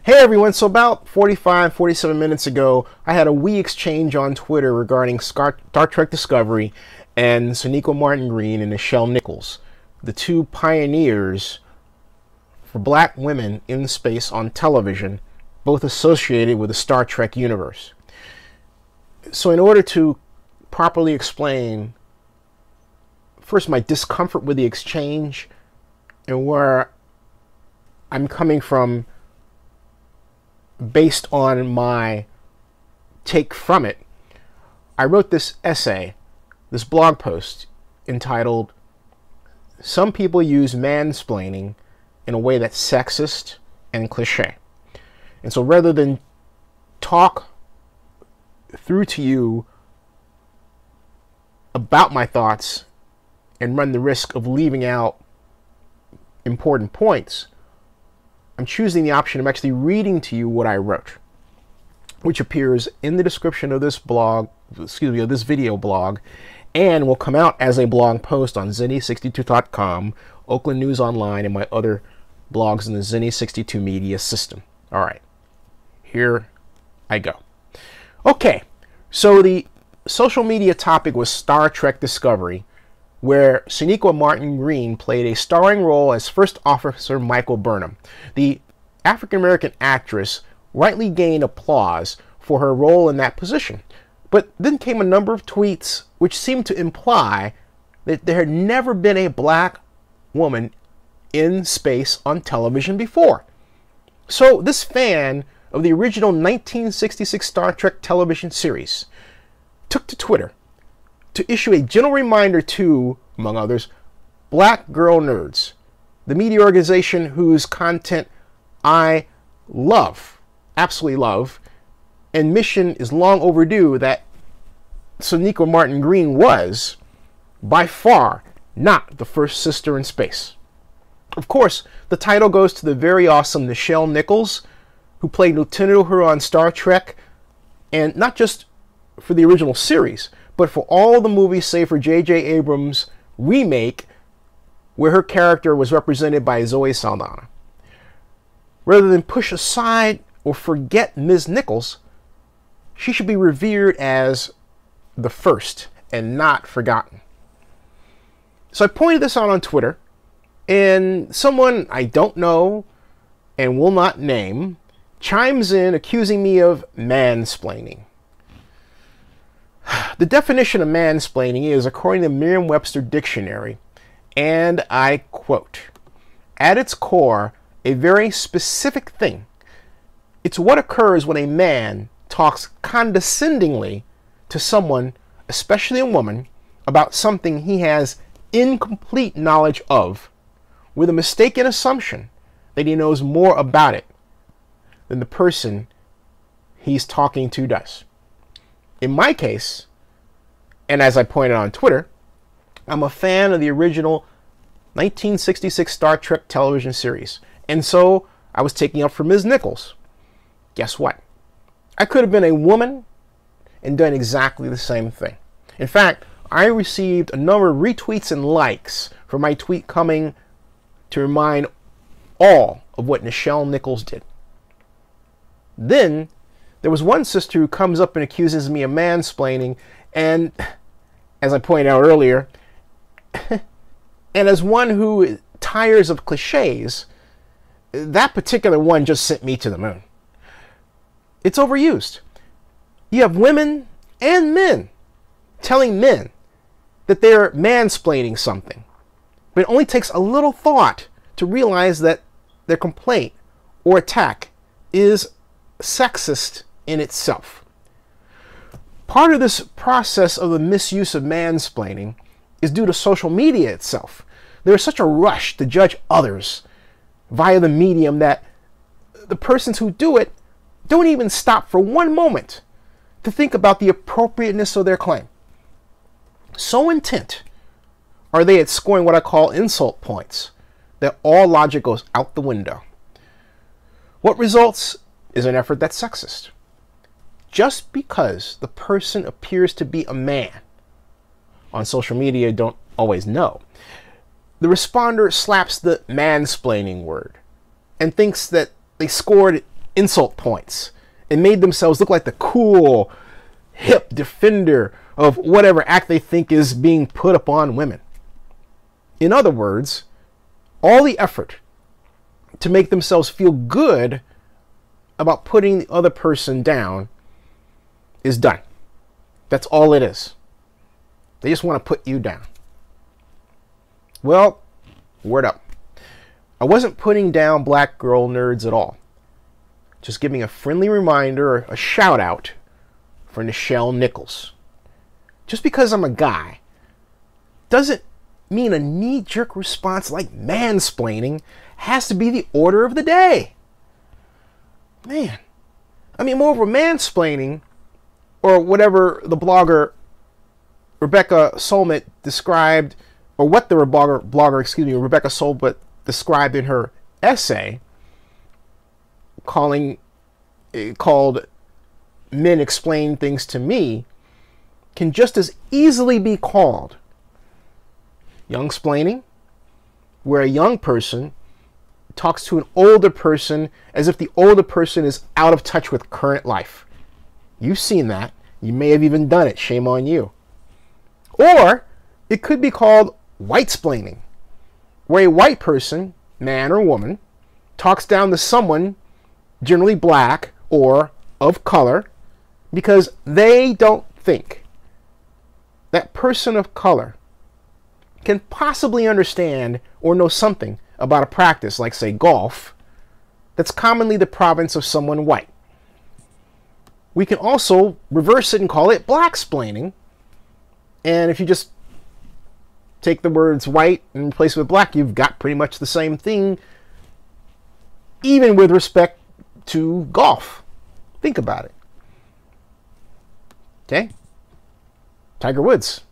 Hey everyone, so about 47 minutes ago, I had a wee exchange on Twitter regarding Star Trek Discovery and Sonequa Martin Green and Nichelle Nichols, the two pioneers for black women in space on television, both associated with the Star Trek universe. So in order to properly explain, first, my discomfort with the exchange and where I'm coming from based on my take from it, I wrote this essay, this blog post entitled, "Some People Use Mansplaining in a Way That's Sexist and Cliche." And so rather than talk through to you about my thoughts and run the risk of leaving out important points, I'm choosing the option of actually reading to you what I wrote, which appears in the description of this blog, of this video blog, and will come out as a blog post on Zenny62.com, Oakland News Online, and my other blogs in the Zenny62 media system. All right, here I go. Okay, so the social media topic was Star Trek Discovery, where Sonequa Martin Green played a starring role as First Officer Michael Burnham. The African-American actress rightly gained applause for her role in that position. But then came a number of tweets which seemed to imply that there had never been a black woman in space on television before. So this fan of the original 1966 Star Trek television series took to Twitter to issue a gentle reminder to, among others, Black Girl Nerds, the media organization whose content I love, absolutely love, and mission is long overdue, that Sonequa Martin Green was, by far, not the first sister in space. Of course, the title goes to the very awesome Nichelle Nichols, who played Lieutenant Uhura on Star Trek, and not just for the original series, but for all the movies save for J.J. Abrams' remake, where her character was represented by Zoe Saldana. Rather than push aside or forget Ms. Nichols, she should be revered as the first and not forgotten. So I pointed this out on Twitter, and someone I don't know and will not name chimes in accusing me of mansplaining. The definition of mansplaining is, according to the Merriam-Webster Dictionary, and I quote, "At its core, a very specific thing. It's what occurs when a man talks condescendingly to someone, especially a woman, about something he has incomplete knowledge of, with a mistaken assumption that he knows more about it than the person he's talking to does." In my case, and as I pointed out on Twitter, I'm a fan of the original 1966 Star Trek television series, and so I was taking up for Ms. Nichols. Guess what? I could have been a woman and done exactly the same thing. In fact, I received a number of retweets and likes for my tweet coming to remind all of what Nichelle Nichols did. Then there was one sister who comes up and accuses me of mansplaining, and as I pointed out earlier, and as one who tires of cliches, that particular one just sent me to the moon. It's overused. You have women and men telling men that they're mansplaining something, but it only takes a little thought to realize that their complaint or attack is sexist in itself. Part of this process of the misuse of mansplaining is due to social media itself. There is such a rush to judge others via the medium that the persons who do it don't even stop for one moment to think about the appropriateness of their claim. So intent are they at scoring what I call insult points that all logic goes out the window. What results is an effort that's sexist. Just because the person appears to be a man, on social media don't always know, the responder slaps the mansplaining word and thinks that they scored insult points and made themselves look like the cool, hip defender of whatever act they think is being put upon women. In other words, all the effort to make themselves feel good about putting the other person down is done. That's all it is. They just want to put you down. Well, word up. I wasn't putting down black girl nerds at all. Just giving a friendly reminder, a shout out for Nichelle Nichols. Just because I'm a guy doesn't mean a knee-jerk response like mansplaining has to be the order of the day. Man, I mean, moreover, mansplaining, or whatever the blogger Rebecca Solnit described, or what the blogger, Rebecca Solnit described in her essay, called Men Explain Things to Me, can just as easily be called young-splaining, where a young person talks to an older person as if the older person is out of touch with current life. You've seen that. You may have even done it. Shame on you. Or it could be called white-splaining, where a white person, man or woman, talks down to someone, generally black or of color, because they don't think that person of color can possibly understand or know something about a practice like, say, golf, that's commonly the province of someone white. We can also reverse it and call it black-splaining. And if you just take the words white and replace it with black, you've got pretty much the same thing, even with respect to golf. Think about it. Okay? Tiger Woods.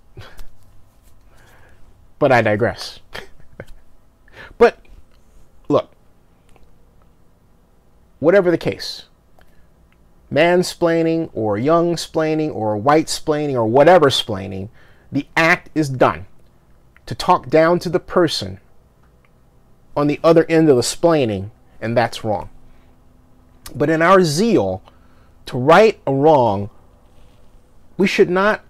But I digress. But look, whatever the case, mansplaining or young-splaining or white-splaining or whatever splaining, the act is done to talk down to the person on the other end of the splaining, and that's wrong. But in our zeal to right a wrong, we should not,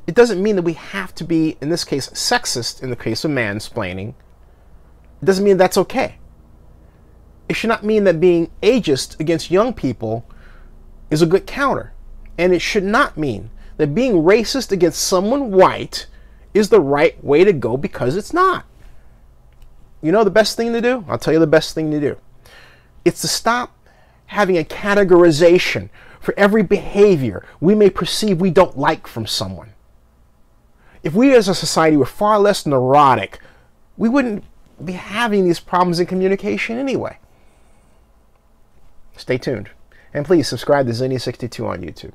it doesn't mean that we have to be, in this case, sexist in the case of mansplaining. It doesn't mean that's okay. It should not mean that being ageist against young people is a good counter. And it should not mean that being racist against someone white is the right way to go, because it's not. You know the best thing to do? I'll tell you the best thing to do. It's to stop having a categorization for every behavior we may perceive we don't like from someone. If we as a society were far less neurotic, we wouldn't be having these problems in communication anyway. Stay tuned. And please subscribe to Zinnia62 on YouTube.